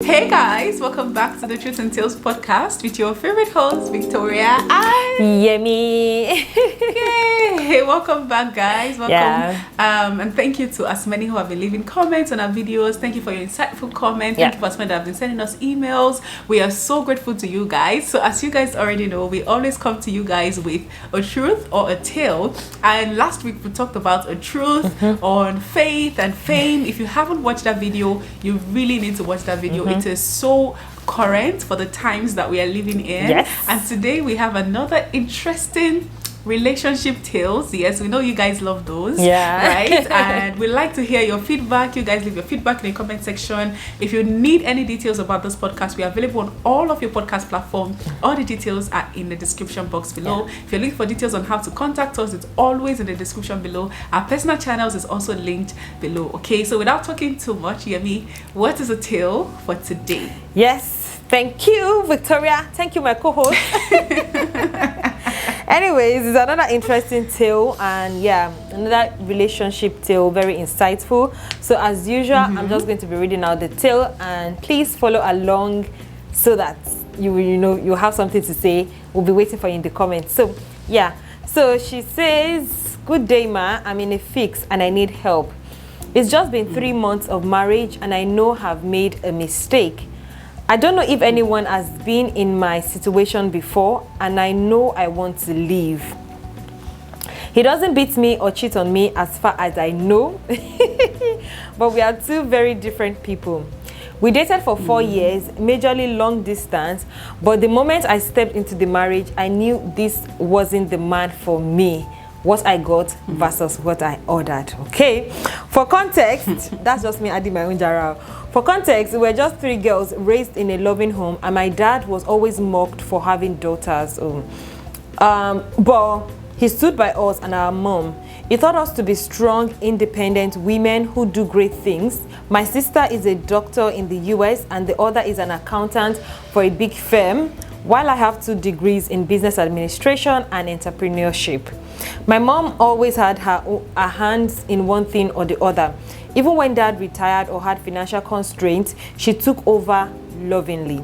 Hey guys, welcome back to the Truth and Tales podcast with your favorite host, Victoria and Yummy. Yay! Welcome back, guys. Welcome. Yeah. And thank you to as many who have been leaving comments on our videos. Thank you for your insightful comments. Thank you for as many that have been sending us emails. We are so grateful to you guys. So as you guys already know, we always come to you guys with a truth or a tale. And last week we talked about a truth on faith and fame. If you haven't watched that video, you really need to watch that video. It is so current for the times that we are living in. Yes. And today we have another interesting relationship tales. Yes, we know you guys love those. Yeah. Right? And we like to hear your feedback. You guys leave your feedback in the comment section. If you need any details about this podcast, we are available on all of your podcast platforms. All the details are in the description box below. Yeah. If you're looking for details on how to contact us, it's always in the description below. Our personal channels is also linked below. Okay, so without talking too much, Yemi, what is a tale for today? Yes. Thank you, Victoria. Thank you, my co-host. Anyways, it's another interesting tale, and yeah, another relationship tale, very insightful. So as usual, I'm just going to be reading out the tale, and please follow along so that you have something to say. We'll be waiting for you in the comments. So yeah, so she says, "Good day, ma. I'm in a fix and I need help. It's just been 3 months of marriage and I know I've made a mistake. I don't know if anyone has been in my situation before, and I know I want to leave. He doesn't beat me or cheat on me as far as I know, but we are two very different people. We dated for 4 years, majorly long distance, but the moment I stepped into the marriage, I knew this wasn't the man for me. What I got versus what I ordered." Okay, for context, that's just me adding my own jarrah. For context, we were just 3 girls raised in a loving home, and my dad was always mocked for having daughters. But he stood by us and our mom. He taught us to be strong, independent women who do great things. My sister is a doctor in the US, and the other is an accountant for a big firm, while I have 2 degrees in business administration and entrepreneurship. My mom always had her hands in one thing or the other. Even when dad retired or had financial constraints, she took over lovingly.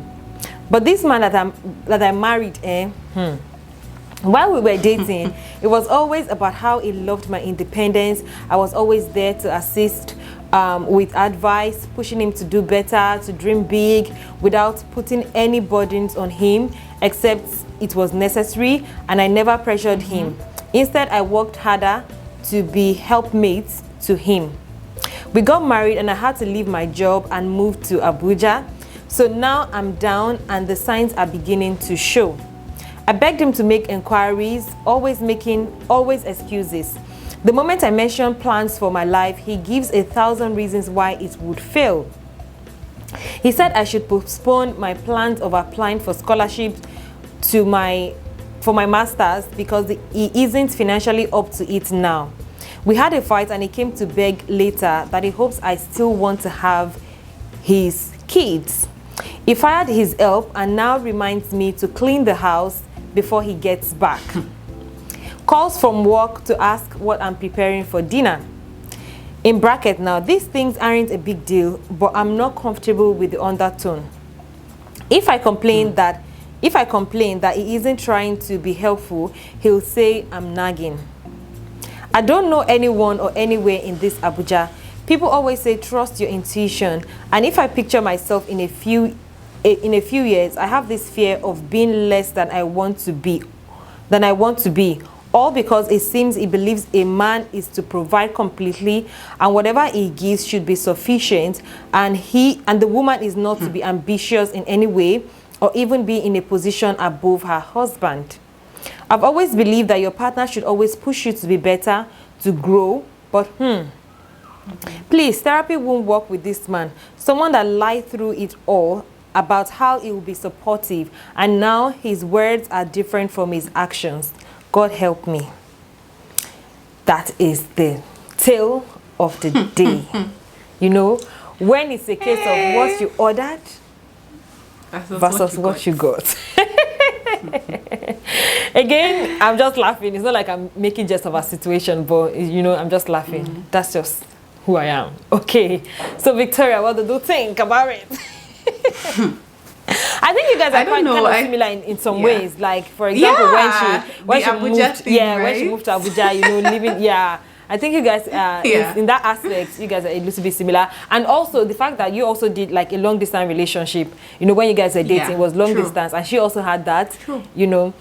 But this man that I married, while we were dating, it was always about how he loved my independence. I was always there to assist with advice, pushing him to do better, to dream big, without putting any burdens on him, except it was necessary, and I never pressured him. Instead, I worked harder to be helpmates to him. We got married and I had to leave my job and move to Abuja. So now I'm down and the signs are beginning to show. I begged him to make inquiries, always excuses. The moment I mention plans for my life, he gives 1,000 reasons why it would fail. He said I should postpone my plans of applying for scholarships for my master's because he isn't financially up to it now. We had a fight and he came to beg later that he hopes I still want to have his kids. He fired his help and now reminds me to clean the house before he gets back. Calls from work to ask what I'm preparing for dinner. In bracket now, these things aren't a big deal, but I'm not comfortable with the undertone. If I complain that he isn't trying to be helpful, he'll say I'm nagging. I don't know anyone or anywhere in this Abuja. People always say trust your intuition, and if I picture myself in a few years, I have this fear of being less than I want to be, all because it seems he believes a man is to provide completely, and whatever he gives should be sufficient, and the woman is not to be ambitious in any way or even be in a position above her husband. I've always believed that your partner should always push you to be better, to grow, but please, therapy won't work with this man. Someone that lied through it all about how he will be supportive, and now his words are different from his actions. God help me. That is the tale of the day. You know, when it's a case of what you ordered versus what you got. Again, I'm just laughing. It's not like I'm making jest of a situation, but I'm just laughing. That's just who I am. Okay, so Victoria, what do you think about it? I think you guys are quite kind of similar in some ways. Like, for example, when she moved, thing, when she moved to Abuja, you know, living, I think you guys, in that aspect, you guys are a little bit similar. And also the fact that you also did like a long distance relationship, you know, when you guys were dating, it was long distance, and she also had that, you know.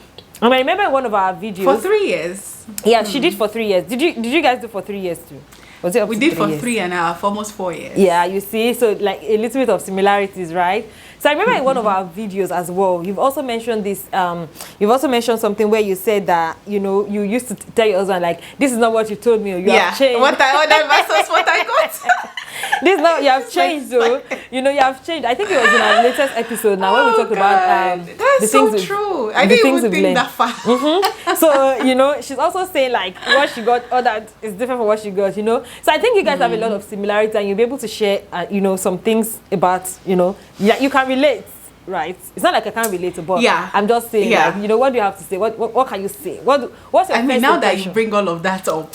And I remember in one of our videos for 3 years. Yeah, she did for 3 years. Did you guys do for 3 years too? Was it up we to did 3 for years? 3.5, almost 4 years. Yeah, you see, so like a little bit of similarities, right? So I remember in one of our videos as well, you've also mentioned this, you've also mentioned something where you said that, you know, you used to tell your husband, like, this is not what you told me, or you have changed. What I ordered versus what I got. This is not, you have changed, though. You know, you have changed. I think it was in our latest episode now when we talked about that's so true. I didn't even think that far. So, you know, she's also saying like what she got ordered is different from what she got, you know. So I think you guys have a lot of similarity, and you'll be able to share, you know, some things about, you know, you can relate, right? It's not like I can't relate, but I'm just saying, like, you know, what do you have to say? What can you say? What's your first now impression? that you bring all of that up,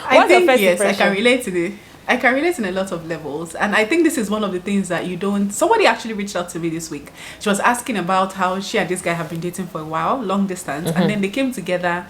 I think yes, I can relate to it. I can relate in a lot of levels, and I think this is one of the things that you don't. Somebody actually reached out to me this week. She was asking about how she and this guy have been dating for a while, long distance, and then they came together.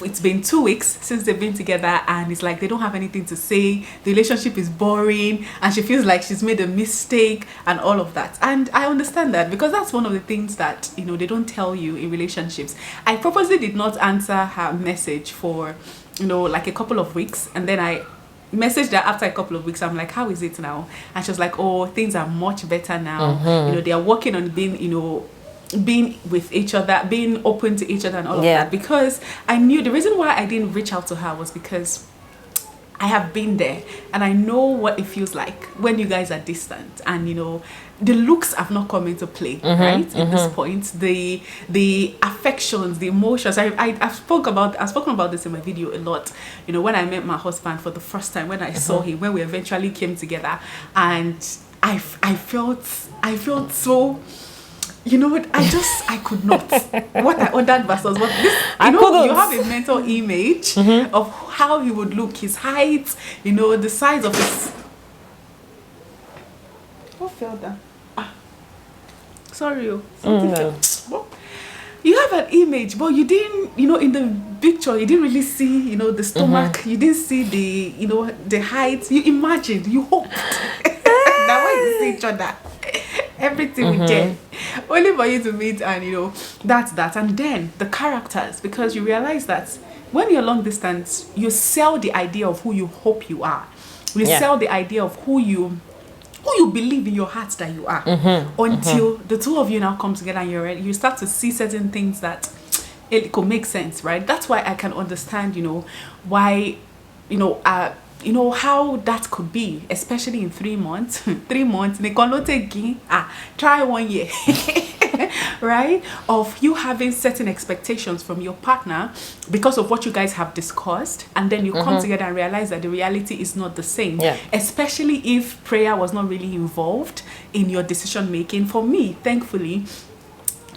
It's been 2 weeks since they've been together, and it's like they don't have anything to say. The relationship is boring, and she feels like she's made a mistake and all of that. And I understand that, because that's one of the things that, you know, they don't tell you in relationships. I purposely did not answer her message for, you know, like a couple of weeks, and then I messaged her after a couple of weeks. I'm like, how is it now? And she was like, oh, things are much better now. You know, they are working on being, you know, being with each other, being open to each other and all of that. Because I knew the reason why I didn't reach out to her was because I have been there, and I know what it feels like when you guys are distant, and you know, the looks have not come into play, right? At this point, the affections, the emotions. I've spoken about this in my video a lot. You know, when I met my husband for the first time, when I saw him, when we eventually came together, and I felt so. You know what? I could not. What I ordered versus what this. You know, you have a mental image of how he would look, his height, you know, the size of his. What fell down? Sorry, something fell. You have an image, but you didn't, you know, in the picture, you didn't really see, you know, the stomach. You didn't see the, you know, the height. You imagined, you hoped. That when you see each other, everything we did. Only for you to meet, and you know, that's that. And then the characters, because you realize that when you're long distance, you sell the idea of who you hope you are. You sell the idea of who you believe in your heart that you are, until the two of you now come together, and you start to see certain things that it could make sense, right? That's why I can understand, you know, why, you know, how that could be, especially in 3 months. 3 months, try 1 year, right? Of you having certain expectations from your partner because of what you guys have discussed, and then you come together and realize that the reality is not the same. Especially if prayer was not really involved in your decision making. For me, thankfully,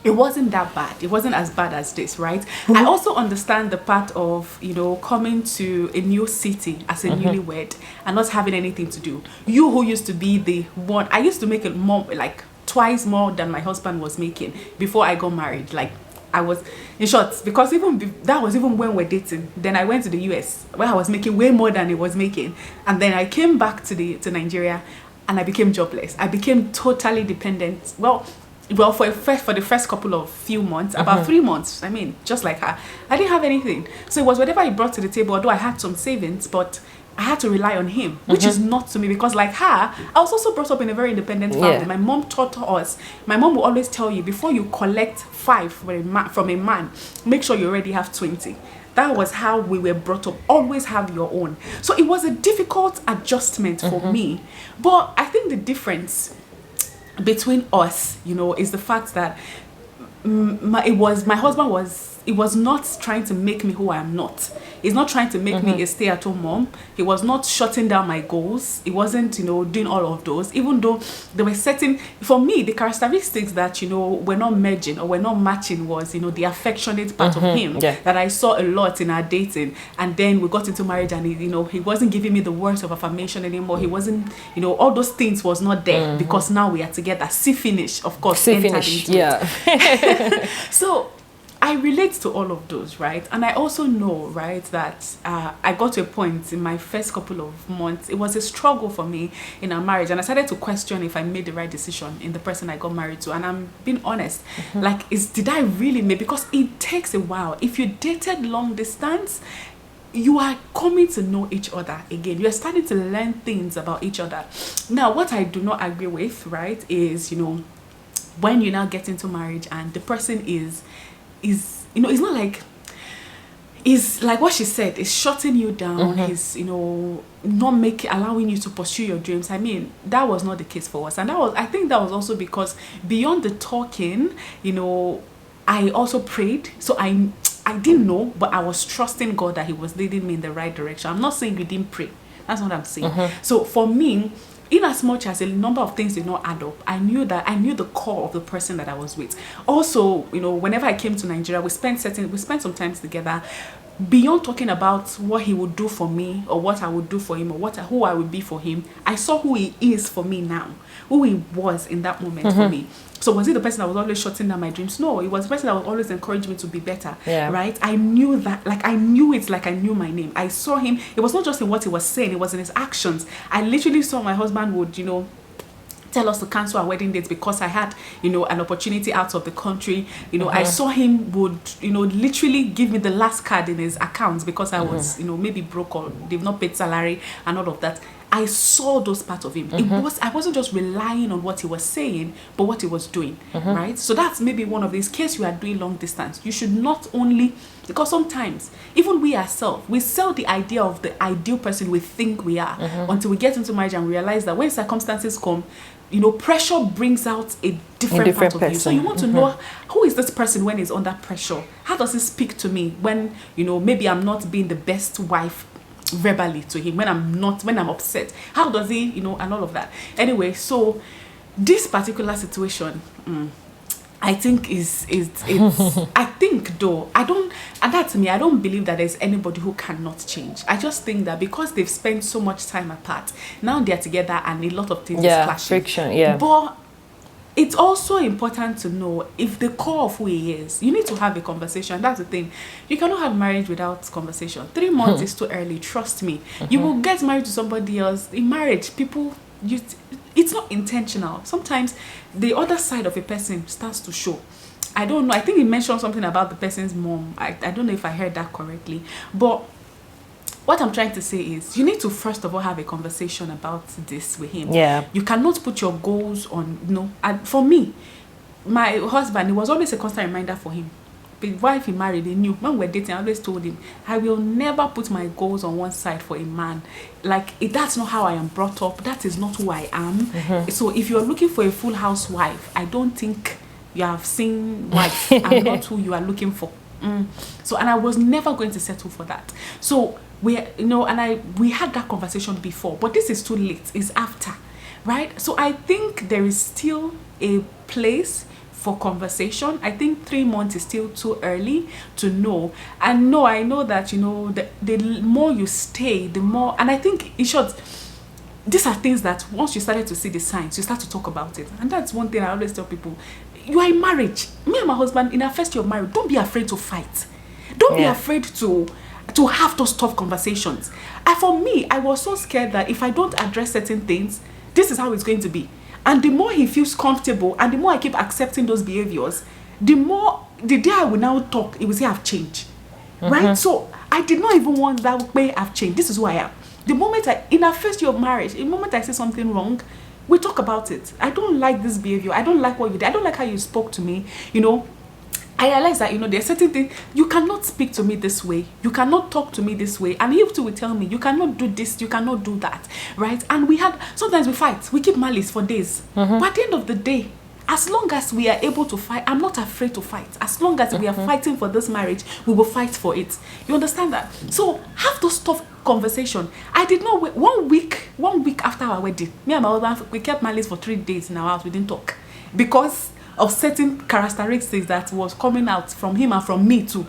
it wasn't that bad. It wasn't as bad as this, right? I also understand the part of, you know, coming to a new city as a newlywed and not having anything to do. You who used to be the one, I used to make it more, like twice more than my husband was making before I got married. Like, I was, in short, because that was even when we're dating. Then I went to the US where I was making way more than he was making, and then I came back to Nigeria, and I became jobless. I became totally dependent. Well, for the first couple of few months, about 3 months, I mean, just like her, I didn't have anything. So it was whatever he brought to the table, although I had some savings, but I had to rely on him, which is not to me, because like her, I was also brought up in a very independent family. My mom taught us, my mom will always tell you, before you collect 5 from a man, make sure you already have 20. That was how we were brought up. Always have your own. So it was a difficult adjustment for me. But I think the difference between us, you know, is the fact that my husband was not trying to make me who I am not. He's not trying to make me a stay-at-home mom. He was not shutting down my goals. He wasn't, doing all of those, even though there were certain, for me, the characteristics that, were not merging or were not matching was, the affectionate part of him that I saw a lot in our dating. And then we got into marriage and, he wasn't giving me the words of affirmation anymore. He wasn't, all those things was not there because now we are together. See finish, of course. See finish, it. So I relate to all of those, right? And I also know, right, that I got to a point in my first couple of months, it was a struggle for me in our marriage. And I started to question if I made the right decision in the person I got married to. And I'm being honest, did I really make, because it takes a while. If you dated long distance, you are coming to know each other again. You are starting to learn things about each other. Now, what I do not agree with, right, is, when you now get into marriage and the person is it's not like, is like what she said, is shutting you down, is not allowing you to pursue your dreams. I mean, that was not the case for us. And I think that was also because beyond the talking, I also prayed. So I didn't know, but I was trusting God that he was leading me in the right direction. I'm not saying you didn't pray. That's what I'm saying. So for me, in as much as a number of things did not add up, I knew the core of the person that I was with. Also, whenever I came to Nigeria, we spent some time together. Beyond talking about what he would do for me or what I would do for him or who I would be for him, I saw who he is for me now, who he was in that moment for me. So was he the person that was always shutting down my dreams? No, he was the person that would always encourage me to be better, right? I knew that, I knew it like I knew my name. I saw him. It was not just in what he was saying, it was in his actions. I literally saw my husband would, tell us to cancel our wedding dates because I had, an opportunity out of the country. I saw him would, literally give me the last card in his accounts because I was, maybe broke or they've not paid salary and all of that. I saw those parts of him. I wasn't just relying on what he was saying, but what he was doing, right? So that's maybe one of these cases you are doing long distance. You should not only, because sometimes, even we ourselves, we sell the idea of the ideal person we think we are until we get into marriage and realize that when circumstances come, pressure brings out a different part of you. So you want to know, who is this person when he's under pressure? How does he speak to me when, maybe I'm not being the best wife verbally to him, when I'm upset? How does he, and all of that. Anyway, so this particular situation, I think it's I think though, I don't believe that there's anybody who cannot change. I just think that because they've spent so much time apart, now they're together and a lot of things is clashing. Friction, But it's also important to know if the core of who he is, you need to have a conversation. That's the thing. You cannot have marriage without conversation. 3 months is too early, trust me. You will get married to somebody else. In marriage, it's not intentional. Sometimes the other side of a person starts to show. I don't know. I think he mentioned something about the person's mom. I don't know if I heard that correctly. But what I'm trying to say is you need to first of all have a conversation about this with him. You cannot put your goals on, and for me, my husband, it was always a constant reminder for him. The wife he married, he knew. When we're dating, I always told him, I will never put my goals on one side for a man. That's not how I am brought up. That is not who I am. So if you're looking for a full housewife, I don't think you have seen wife. I'm not who you are looking for. So, and I was never going to settle for that. So we had that conversation before, but this is too late. It's after, right? So I think there is still a place for conversation. I think 3 months is still too early to know. And no, I know that, the more you stay, the more, and I think in short, these are things that once you started to see the signs, you start to talk about it. And that's one thing I always tell people. You are in marriage. Me and my husband, in our first year of marriage, don't be afraid to fight. Don't be afraid to have those tough conversations. And for me, I was so scared that if I don't address certain things, this is how it's going to be. And the more he feels comfortable and the more I keep accepting those behaviors, the day I will now talk, it will say I've changed. Right? So I did not even want that way I've changed. This is who I am. The moment in our first year of marriage, the moment I say something wrong, we talk about it. I don't like this behavior. I don't like what you did. I don't like how you spoke to me. I realized that, there are certain things, you cannot speak to me this way. You cannot talk to me this way. And he too will tell me, you cannot do this, you cannot do that, right? And sometimes we fight. We keep malice for days. But at the end of the day, as long as we are able to fight, I'm not afraid to fight. As long as we are fighting for this marriage, we will fight for it. You understand that? So have those tough conversation. I did not wait 1 week after our wedding. Me and my husband, we kept malice for 3 days in our house. We didn't talk because of certain characteristics that was coming out from him and from me too,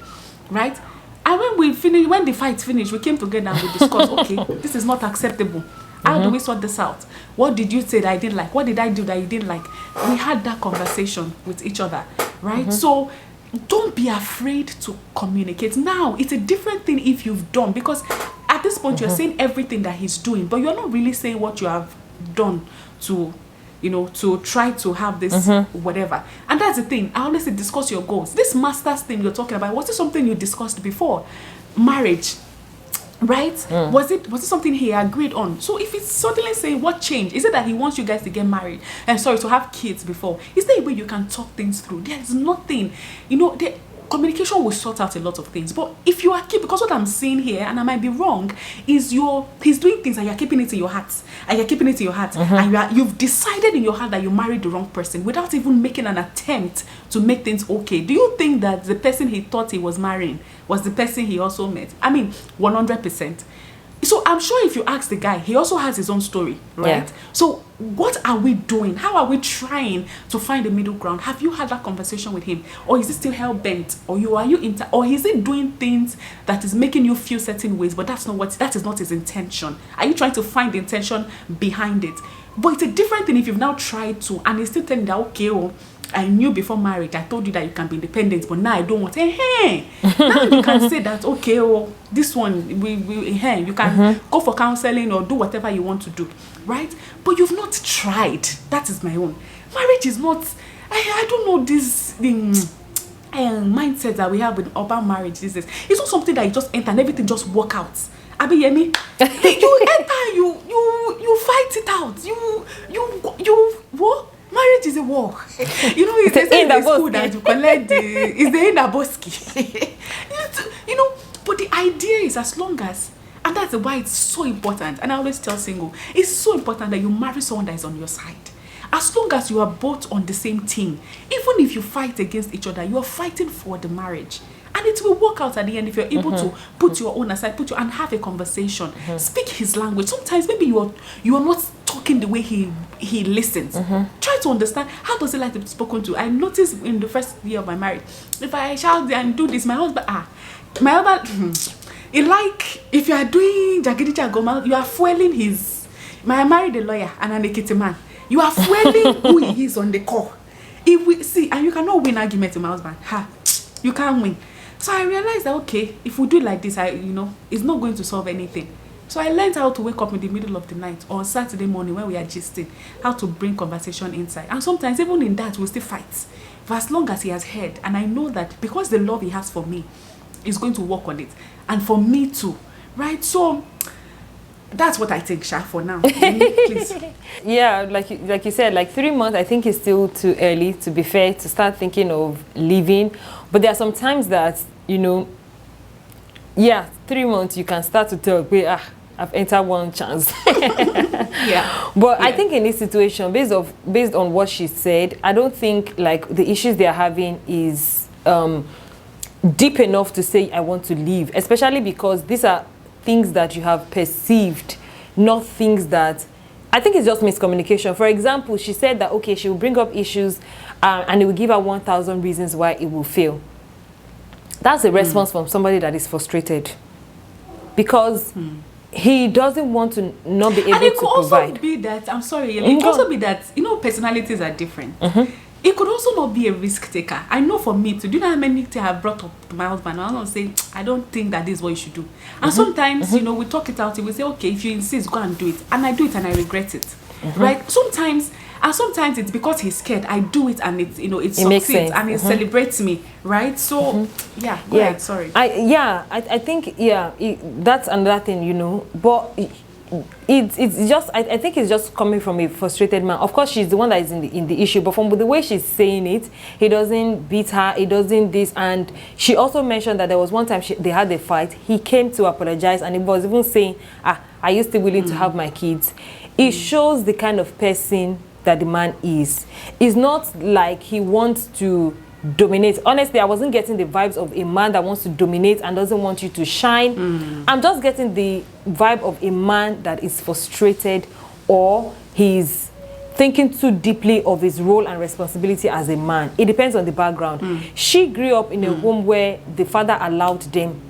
right? And when the fight finished, we came together and we discussed, okay, this is not acceptable. How do we sort this out? What did you say that I didn't like? What did I do that you didn't like? We had that conversation with each other, right? So don't be afraid to communicate. Now, it's a different thing if you've done, because at this point you're saying everything that he's doing, but you're not really saying what you have done to, to try to have this whatever. And that's the thing. I always say discuss your goals. This master's thing you're talking about, was this something you discussed before? Marriage, right? Was it something he agreed on? So if it's suddenly saying what changed, is it that he wants you guys to get married and to have kids before? Is there a way you can talk things through? There's nothing, the communication will sort out a lot of things. But if you are because what I'm seeing here, and I might be wrong, is he's doing things and you're keeping it in your heart, and you've decided in your heart that you married the wrong person without even making an attempt to make things okay. Do you think that the person he thought he was marrying was the person he also met? I mean, 100%. So I'm sure if you ask the guy, he also has his own story, right? Yeah. So what are we doing? How are we trying to find a middle ground? Have you had that conversation with him? Or is it still hell-bent? Or is he doing things that is making you feel certain ways, but that is not his intention? Are you trying to find the intention behind it? But it's a different thing if you've now tried to, and he's still telling that, okay, I knew before marriage, I told you that you can be independent, but now I don't want. Hey, now you can say that, okay, this one, you can go for counseling or do whatever you want to do, right? But you've not tried. That is my own. Marriage is not, I don't know this mindset that we have about marriage these days. It's not something that you just enter and everything just work out. Abi Yemi, you enter, you fight it out. You what? Marriage is a war. It's in the school that you collect it's the Inaboski. But the idea is as long as, and that's why it's so important, and I always tell single, it's so important that you marry someone that is on your side. As long as you are both on the same team, even if you fight against each other, you are fighting for the marriage. And it will work out at the end if you're able to put your own aside, and have a conversation, speak his language. Sometimes maybe you are not talking the way he listens. Try to understand, how does he like to be spoken to? I noticed in the first year of my marriage, if I shout and do this, my husband, if you are doing jagidi jagoma, you are fueling his. I married a lawyer and an Ekiti man. You are fueling who he is on the core. If we see, and you cannot win argument with my husband. You can't win. So I realized that, okay, if we do it like this, it's not going to solve anything. So I learned how to wake up in the middle of the night or on Saturday morning when we are gisting, how to bring conversation inside. And sometimes even in that, we still fight. But as long as he has heard, and I know that because the love he has for me is going to work on it, and for me too, right? So that's what I think, Sha, for now. Please. Yeah, like you said, 3 months, I think it's still too early, to be fair, to start thinking of leaving. But there are some times that, 3 months, you can start to tell, I've entered one chance. Yeah. But I think in this situation, based on what she said, I don't think the issues they are having is deep enough to say I want to leave, especially because these are things that you have perceived, not things that, I think it's just miscommunication. For example, she said that, okay, she will bring up issues and it will give her 1,000 reasons why it will fail. That's a response from somebody that is frustrated because he doesn't want to not be able to provide. And it could also be that, I'm sorry, it could also be that, personalities are different. It could also not be a risk taker. I know for me too. Do you know how many things I have brought up to my husband? I don't say, I don't think that this is what you should do. And sometimes, we talk it out. We say, okay, if you insist, go and do it. And I do it and I regret it. Right? Sometimes it's because he's scared. I do it and it succeeds and it celebrates me. Right? So, go ahead. Sorry. I think, that's another thing, But it's just, I think it's just coming from a frustrated man. Of course, she's the one that is in the issue, but from the way she's saying it, he doesn't beat her, he doesn't this. And she also mentioned that there was one time they had a fight. He came to apologize and he was even saying, are you still willing to have my kids? It shows the kind of person that the man is. It's not like he wants to dominate. Honestly, I wasn't getting the vibes of a man that wants to dominate and doesn't want you to shine. I'm just getting the vibe of a man that is frustrated, or he's thinking too deeply of his role and responsibility as a man. It depends on the background. She grew up in a home where the father allowed them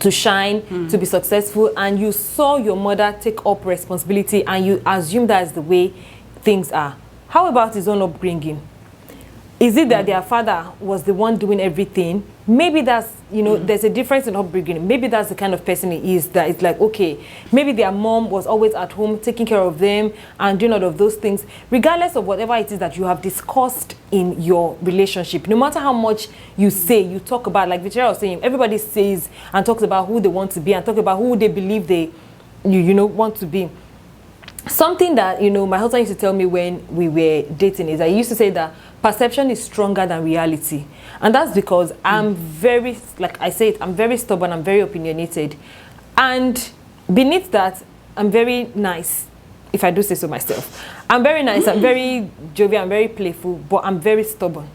to shine, to be successful, and you saw your mother take up responsibility and you assume that's the way things are. How about his own upbringing? Is it that their father was the one doing everything? Maybe that's, you know, there's a difference in upbringing. Maybe that's the kind of person he is, that it's like, okay, maybe their mom was always at home taking care of them and doing all of those things. Regardless of whatever it is that you have discussed in your relationship, no matter how much you say, you talk about, like Victoria was saying, everybody says and talks about who they want to be and talk about who they believe they, you know, want to be. Something that, you know, my husband used to tell me when we were dating is, I used to say that perception is stronger than reality. And that's because I'm very, like I said, I'm very stubborn, I'm very opinionated. And beneath that, I'm very nice, if I do say so myself. I'm very nice, I'm very jovial, I'm very playful, but I'm very stubborn.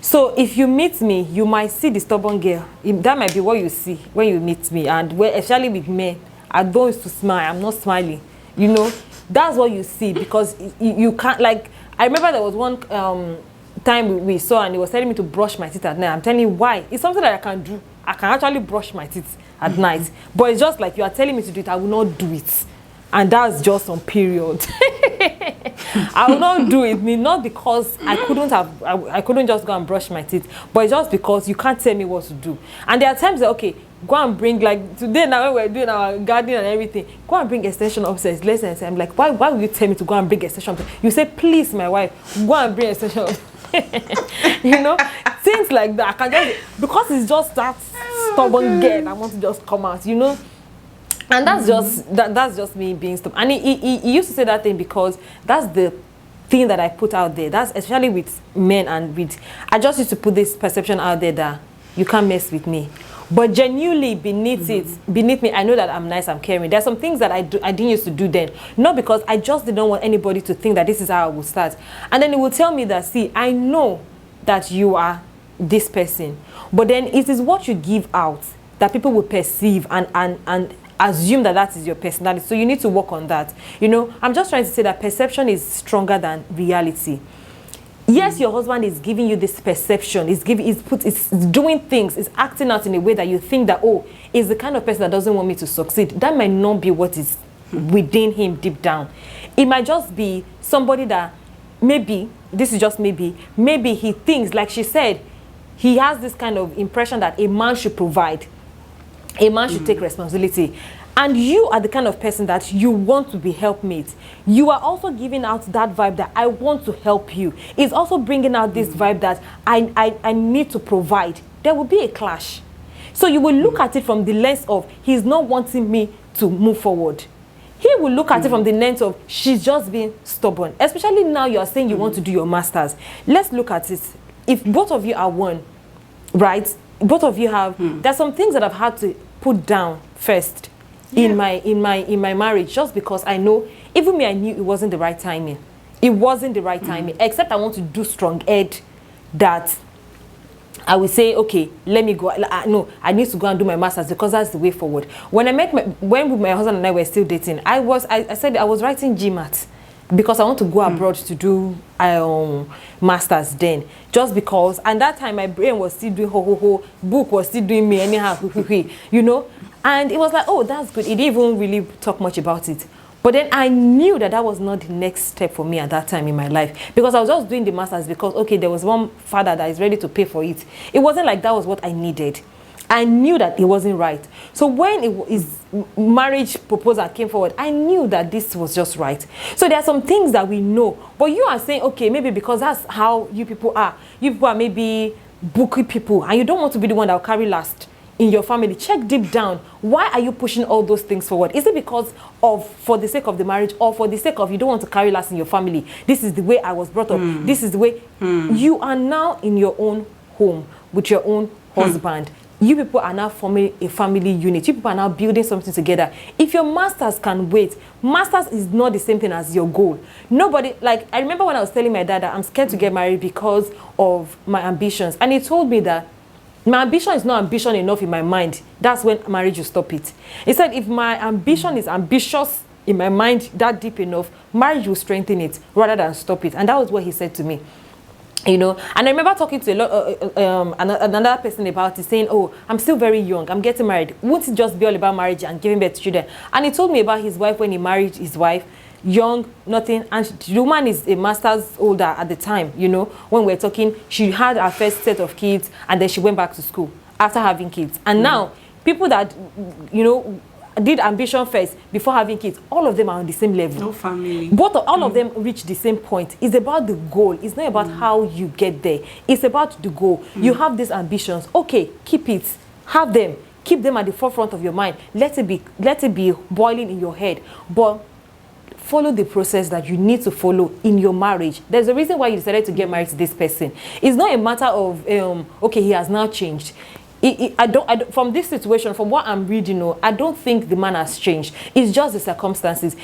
So if you meet me, you might see the stubborn girl. That might be what you see when you meet me. And especially with men, I don't used to smile, I'm not smiling, you know. That's what you see, because you can't, like, I remember there was one time we saw, and he was telling me to brush my teeth at night. I'm telling you why. It's something that I can do. I can actually brush my teeth at night. But it's just like, you are telling me to do it, I will not do it. And that's just on period. I will not do it, not because I couldn't just go and brush my teeth, but it's just because you can't tell me what to do. And there are times that, okay, go and bring, like today now when we're doing our gardening and everything, go and bring extension upstairs. Listen, I'm like, why will you tell me to go and bring extension upstairs? You say, please, my wife, go and bring extension upstairs. You know, things like that. I can just, because it's just that stubborn girl, I want to just come out, you know. And that's that's just me being stubborn. And he used to say that thing because that's the thing that I put out there. That's especially with men, and with, I just used to put this perception out there that you can't mess with me. But genuinely beneath me, I know that I'm nice, I'm caring. There's some things that I didn't used to do then. Not because I just didn't want anybody to think that this is how I would start. And then he will tell me that, see, I know that you are this person. But then it is what you give out that people will perceive and assume that that is your personality. So you need to work on that. You know, I'm just trying to say that perception is stronger than reality. Yes, your husband is giving you this perception. It's doing things. It's acting out in a way that you think that, oh, is the kind of person that doesn't want me to succeed. That might not be what is within him deep down. It might just be somebody that maybe, this is just maybe he thinks, like she said, he has this kind of impression that a man should provide. A man should take responsibility. And you are the kind of person that you want to be helpmate. You are also giving out that vibe that I want to help you. It's also bringing out this vibe that I need to provide. There will be a clash. So you will look at it from the lens of he's not wanting me to move forward. He will look at it from the lens of she's just being stubborn. Especially now you are saying you want to do your masters. Let's look at it. If both of you are one, right? Both of you have, there's some things that I've had to put down first. In my marriage, just because I know, even me, I knew it wasn't the right timing. It wasn't the right timing. Except I want to do strong ed that I will say, okay, let me go. No, I need to go and do my masters because that's the way forward. When my husband and I were still dating, I said I was writing GMAT because I want to go abroad to do masters then. Just because, and that time my brain was still doing book was still doing me anyhow, you know. And it was like, oh, that's good. It didn't even really talk much about it. But then I knew that that was not the next step for me at that time in my life. Because I was just doing the masters because, okay, there was one father that is ready to pay for it. It wasn't like that was what I needed. I knew that it wasn't right. So when his marriage proposal came forward, I knew that this was just right. So there are some things that we know. But you are saying, okay, maybe because that's how you people are. You people are maybe booky people. And you don't want to be the one that will carry last in your family. Check deep down, why are you pushing all those things forward? Is it because of, for the sake of the marriage, or for the sake of you don't want to carry last in your family? This is the way I was brought up. This is the way you are now in your own home with your own husband. you people are now forming a family unit. You people are now building something together. If your masters can wait, masters is not the same thing as your goal. Nobody, like, I remember when I was telling my dad that I'm scared to get married because of my ambitions. And he told me that my ambition is not ambition enough in my mind. That's when marriage will stop it. He said, if my ambition is ambitious in my mind that deep enough, marriage will strengthen it rather than stop it. And that was what he said to me. You know, and I remember talking to a lot, another person about it, saying, oh, I'm still very young, I'm getting married. Won't it just be all about marriage and giving birth to children? And he told me about his wife when he married his wife, young, nothing. And the woman is a master's older at the time, you know, when we're talking, she had her first set of kids and then she went back to school after having kids. And now, people that, you know, did ambition first before having kids, all of them are on the same level. No family. All of them reach the same point. It's about the goal. It's not about how you get there. It's about the goal. You have these ambitions. Okay, keep it. Have them. Keep them at the forefront of your mind. Let it be boiling in your head. But follow the process that you need to follow in your marriage. There's a reason why you decided to get married to this person. It's not a matter of okay, he has now changed. I don't, from this situation, from what I'm reading, I don't think the man has changed. It's just the circumstances.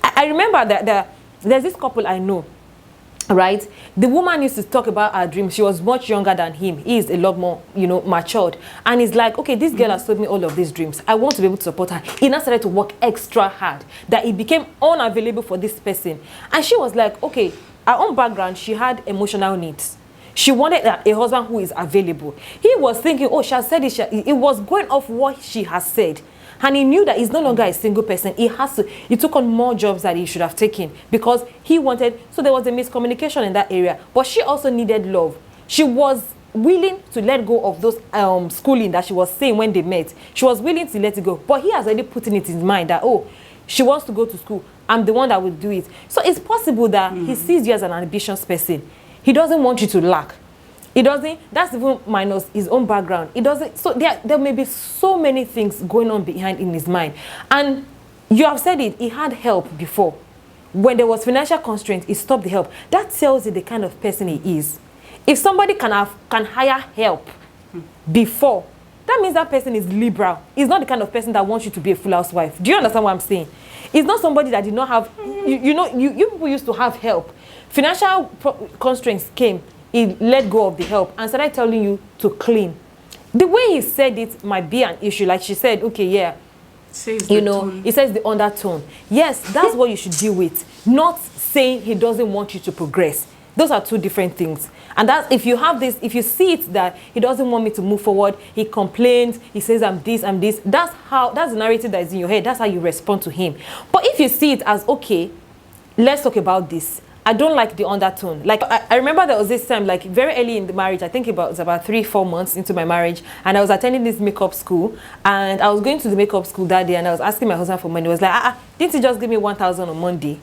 I remember that there's this couple I know, right? The woman used to talk about her dreams. She was much younger than him. He is a lot more, matured. And he's like, okay, this girl has told me all of these dreams. I want to be able to support her. He now started to work extra hard, that he became unavailable for this person. And she was like, okay, her own background, she had emotional needs. She wanted a husband who is available. He was thinking, oh, she has said it. It was going off what she has said. And he knew that he's no longer a single person. He took on more jobs that he should have taken because he wanted, so there was a miscommunication in that area. But she also needed love. She was willing to let go of those schooling that she was saying when they met. She was willing to let it go. But he has already put in it in his mind that, oh, she wants to go to school. I'm the one that will do it. So it's possible that he sees you as an ambitious person. He doesn't want you to lack. He doesn't, that's even minus his own background. He doesn't, so there may be so many things going on behind in his mind. And you have said it, he had help before. When there was financial constraint, he stopped the help. That tells you the kind of person he is. If somebody can hire help before, that means that person is liberal. He's not the kind of person that wants you to be a full housewife. Do you understand what I'm saying? It's not somebody that did not have, you people used to have help. Financial constraints came, he let go of the help and started telling you to clean. The way he said it might be an issue. Like she said, okay, yeah, he says the undertone. Yes, that's what you should deal with. Not saying he doesn't want you to progress. Those are two different things. And that's, if you see it that he doesn't want me to move forward, he complains, he says I'm this, that's the narrative that is in your head. That's how you respond to him. But if you see it as, okay, let's talk about this. I don't like the undertone. Like, I remember there was this time, like very early in the marriage, I think it was about 3-4 months into my marriage, and I was attending this makeup school, and I was going to the makeup school that day, and I was asking my husband for money. He was like, didn't he just give me 1,000 on Monday?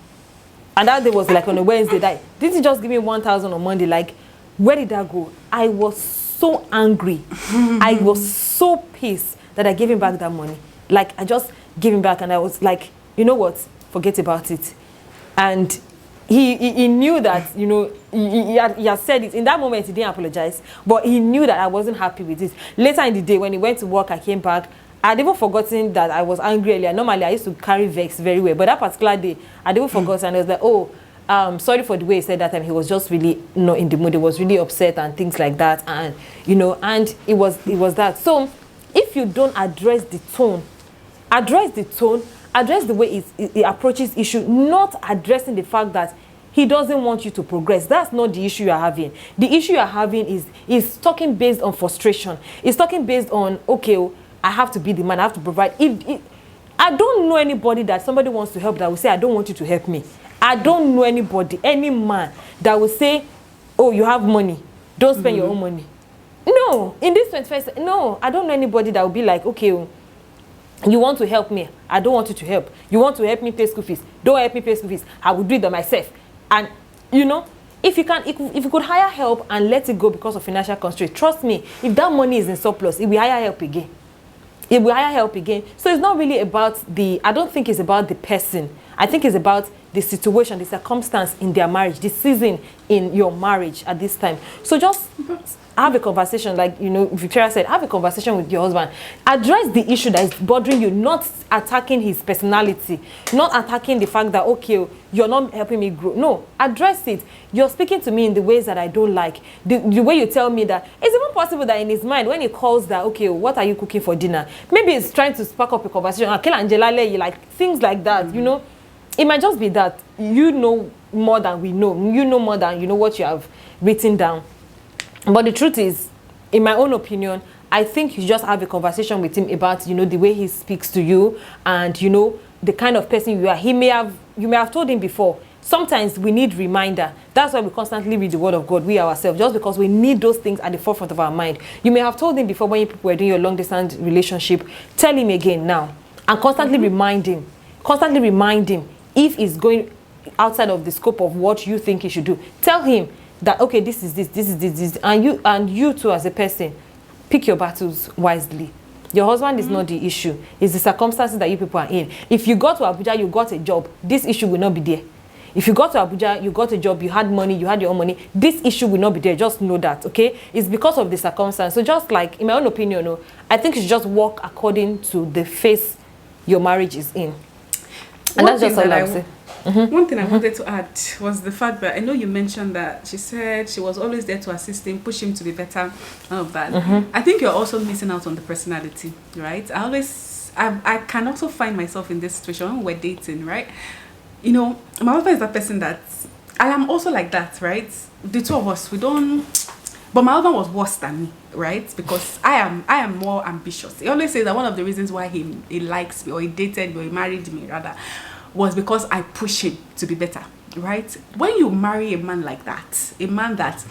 And that day was like on a Wednesday. Didn't he just give me 1,000 on Monday? Like, where did that go? I was so angry. I was so pissed that I gave him back that money. Like, I just gave him back, and I was like, you know what? Forget about it. And he knew that, he had said it. In that moment, he didn't apologize. But he knew that I wasn't happy with it. Later in the day, when he went to work, I came back. I'd even forgotten that I was angry earlier. Normally, I used to carry vex very well. But that particular day, I'd even forgotten. And I was like, oh, sorry for the way he said that time. He was just really not in the mood. He was really upset and things like that. And, and it was that. So if you don't address the tone, address the way he approaches issue, not addressing the fact that he doesn't want you to progress. That's not the issue you're having. The issue you're having is talking based on frustration. It's talking based on, okay, I have to be the man, I have to provide. I don't know anybody that somebody wants to help that will say, I don't want you to help me. I don't know anybody, any man that will say, oh, you have money, don't spend your own money. No, in this 21st, no, I don't know anybody that will be like, okay, you want to help me, I don't want you to help. You want to help me pay school fees, don't help me pay school fees, I will do it by myself. And if you could hire help and let it go because of financial constraint, trust me, if that money is in surplus, it will hire help again. It will hire help again. So it's not really about I don't think it's about the person. I think it's about the situation, the circumstance in their marriage, the season in your marriage at this time. So just have a conversation, like, Victoria said, have a conversation with your husband. Address the issue that is bothering you, not attacking his personality, not attacking the fact that, okay, you're not helping me grow. No, address it. You're speaking to me in the ways that I don't like. The way you tell me that, it's even possible that in his mind, when he calls that, okay, what are you cooking for dinner? Maybe he's trying to spark up a conversation. You like things like that, It might just be that you know more than we know. You know more than what you have written down. But the truth is, in my own opinion, I think you just have a conversation with him about, the way he speaks to you and, the kind of person you are. You may have told him before. Sometimes we need reminder. That's why we constantly read the word of God, we ourselves, just because we need those things at the forefront of our mind. You may have told him before when people were doing your long distance relationship. Tell him again now and constantly remind him. Constantly remind him if he's going outside of the scope of what you think he should do. Tell him that, okay, this is this, and you too as a person, pick your battles wisely. Your husband is not the issue. It's the circumstances that you people are in. If you got to Abuja, you got a job, this issue will not be there. If you got to Abuja, you got a job, you had money, you had your own money, this issue will not be there. Just know that, okay? It's because of the circumstance. So just like, in my own opinion, I think you should just work according to the phase your marriage is in. And that's just all I would say. One thing I wanted to add was the fact that I know you mentioned that she said she was always there to assist him, push him to be better, all of that. I think you're also missing out on the personality, right? I can also find myself in this situation when we're dating, right? My husband is that person that, and I'm also like that, right? The two of us, we don't, but my husband was worse than me, right? Because I am more ambitious. He always says that one of the reasons why he likes me, or he dated me, or he married me rather, was because I push him to be better, right? When you marry a man like that, a man that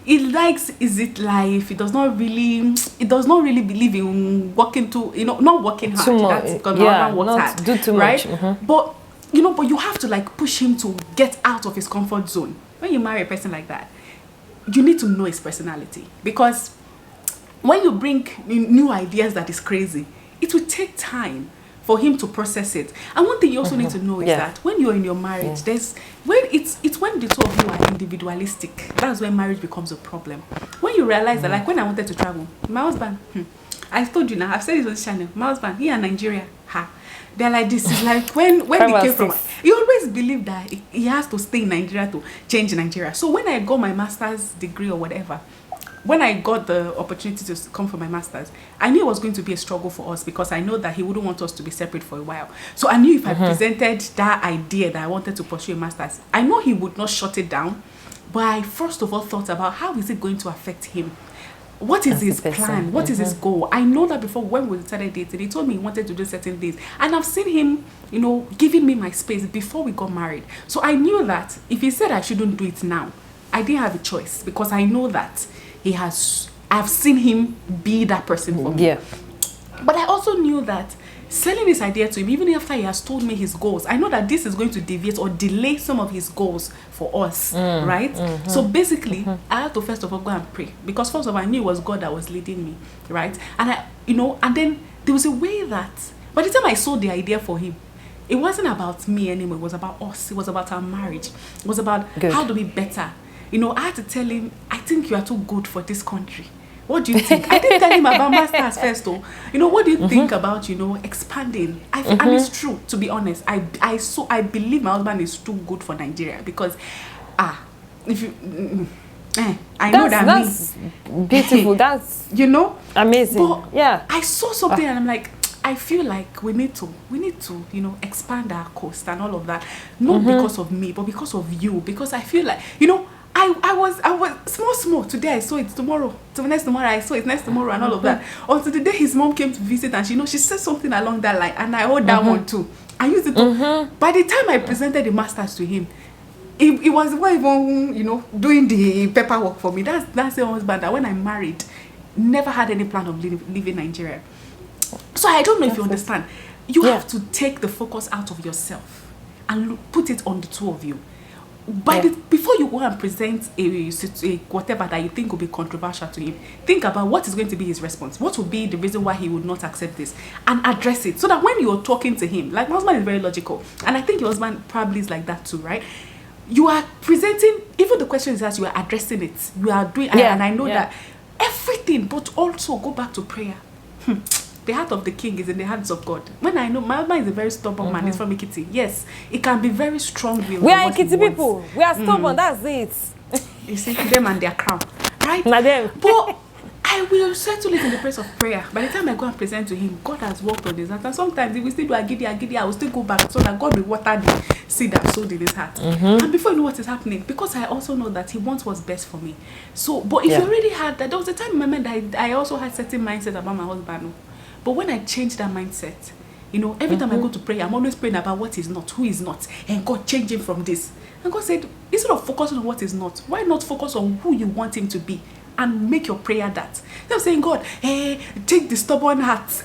he likes easy life, he does not really believe in working not working hard. Too much. That's because my husband works hard, do too right? much. But but you have to like push him to get out of his comfort zone. When you marry a person like that, you need to know his personality, because when you bring new ideas that is crazy, it will take time for him to process it. And one thing you also need to know is that when you're in your marriage, it's when the two of you are individualistic, that's when marriage becomes a problem. When you realize that, like when I wanted to travel, my husband, I've told you now, I've said this on this channel, my husband, he and Nigeria, they're like this. It's like when they came from, he always believed that he has to stay in Nigeria to change Nigeria. So when I got my master's degree or whatever, when I got the opportunity to come for my master's, I knew it was going to be a struggle for us, because I know that he wouldn't want us to be separate for a while. So I knew if I presented that idea that I wanted to pursue a master's, I know he would not shut it down. But I first of all thought about how is it going to affect him? What is his plan? What is his goal? I know that before, when we started dating, he told me he wanted to do certain things. And I've seen him, giving me my space before we got married. So I knew that if he said I shouldn't do it now, I didn't have a choice, because I know that I've seen him be that person for me. Yeah. But I also knew that selling this idea to him, even after he has told me his goals, I know that this is going to deviate or delay some of his goals for us, right? So basically, I had to first of all go and pray, because first of all, I knew it was God that was leading me, right? And and then there was a way that by the time I sold the idea for him, it wasn't about me anymore. It was about us. It was about our marriage. It was about how do we better. I had to tell him, I think you are too good for this country. What do you think? I didn't tell him about masters first, though. What do you think about, expanding? And it's true, to be honest. I believe my husband is too good for Nigeria, because, if you, I know that's beautiful. That's amazing. But yeah, I saw something and I'm like, I feel like we need to, expand our coast and all of that, not because of me, but because of you. Because I feel like, I was small. Today I saw it, tomorrow I saw it, next tomorrow, and all of that. Until the day his mom came to visit, and she said something along that line, and I heard that one too. I used it to, by the time I presented the masters to him, it was not even, doing the paperwork for me. That's the husband that when I married, never had any plan of leaving Nigeria. So I don't know if you understand. You have to take the focus out of yourself and put it on the two of you. before you go and present a whatever that you think will be controversial to him, think about what is going to be his response. What will be the reason why he would not accept this, and address it, so that when you're talking to him, like my husband is very logical, and I think your husband probably is like that too, right? You are presenting, even the question is asked, you are addressing it. You are doing, and I know that everything, but also go back to prayer. The heart of the king is in the hands of God. When I know my husband is a very stubborn man, he's from Ekiti. Yes, it can be very strong. We are Ekiti people. We are stubborn. That's it. You see them and their crown, right? Not them. But I will settle it in the place of prayer. By the time I go and present to him, God has worked on this heart. And sometimes if we still do agidi, I will still go back so that God will water the seed that sowed in his heart. And before you know what is happening, because I also know that he wants what's best for me. So, but if you already had that, there was a time in my mind that I also had certain mindset about my husband. But when I changed that mindset, you know, every time I go to pray, I'm always praying about what is not, who is not, and God change him from this. And God said, instead of focusing on what is not, why not focus on who you want him to be? And make your prayer that. I'm saying, God, take the stubborn heart.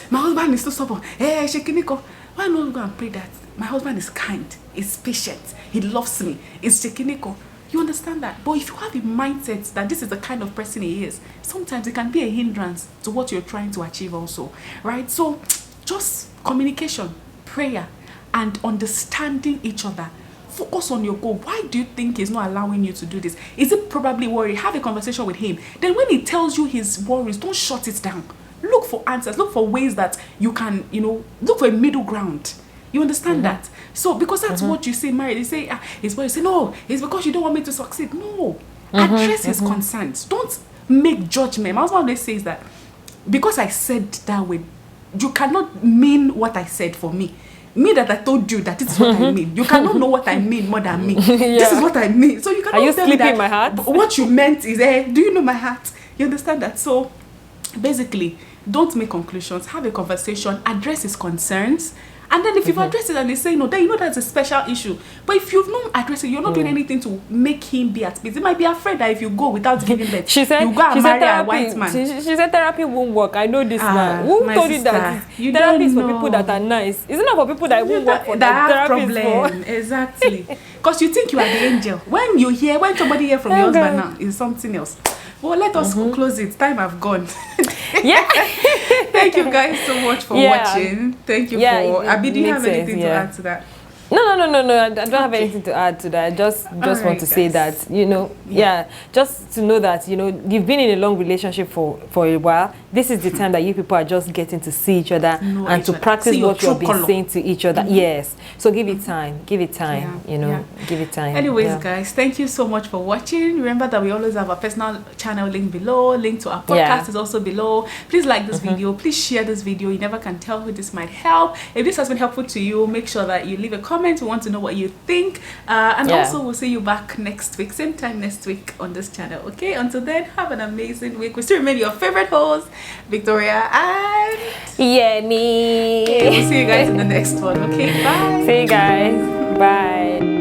My husband is so stubborn. Shekiniko. Why not go and pray that? My husband is kind, is patient, he loves me, is Shekiniko. You understand that? But if you have a mindset that this is the kind of person he is, sometimes it can be a hindrance to what you're trying to achieve also, right? So just communication, prayer, and understanding each other. Focus on your goal. Why do you think he's not allowing you to do this? Is it probably worry? Have a conversation with him. Then when he tells you his worries, don't shut it down. Look for answers. Look for ways that you can, you know, look for a middle ground. You understand that? So, because that's what you say, married. You say, it's what you say, no, it's because you don't want me to succeed. No. Address his concerns. Don't make judgment. My husband always says that because I said that way, you cannot mean what I said for me. Me that I told you that this is what I mean. You cannot know what I mean more than me. This is what I mean. So you cannot Are you tell me sleeping that in my heart? What you meant is, do you know my heart? You understand that? So basically, don't make conclusions. Have a conversation. Address his concerns. And then if you've addressed it and they say no, then you know that's a special issue. But if you've not addressed it, you're not doing anything to make him be at peace. He might be afraid that if you go without giving birth, you go and marry a white man. She said therapy won't work. I know this man. Who told you that? Therapy is for people that are nice. It's not for people that won't work for that have problem. Exactly. Because you think you are the angel. When somebody hear from your husband now, it's something else. Well, let us close it. Time have gone. Thank you guys so much for watching. Thank you for. Abi, do you have anything to add to that? No. I don't have anything to add to that. I just want to say that, you know, just to know that, you know, you've been in a long relationship for a while. This is the time that you people are just getting to see each other and to practice what you've been saying to each other. Yes. So give it time. Give it time. You know, give it time. Anyways, guys, thank you so much for watching. Remember that we always have our personal channel link below. Link to our podcast is also below. Please like this video. Please share this video. You never can tell who this might help. If this has been helpful to you, make sure that you leave a comment. We want to know what you think. And also, we'll see you back next week. Same time next week on this channel. Okay? Until then, have an amazing week. We still remain your favorite hosts, Victoria and Yenny. Okay, we'll see you guys in the next one. Okay? Bye. See you guys. Bye.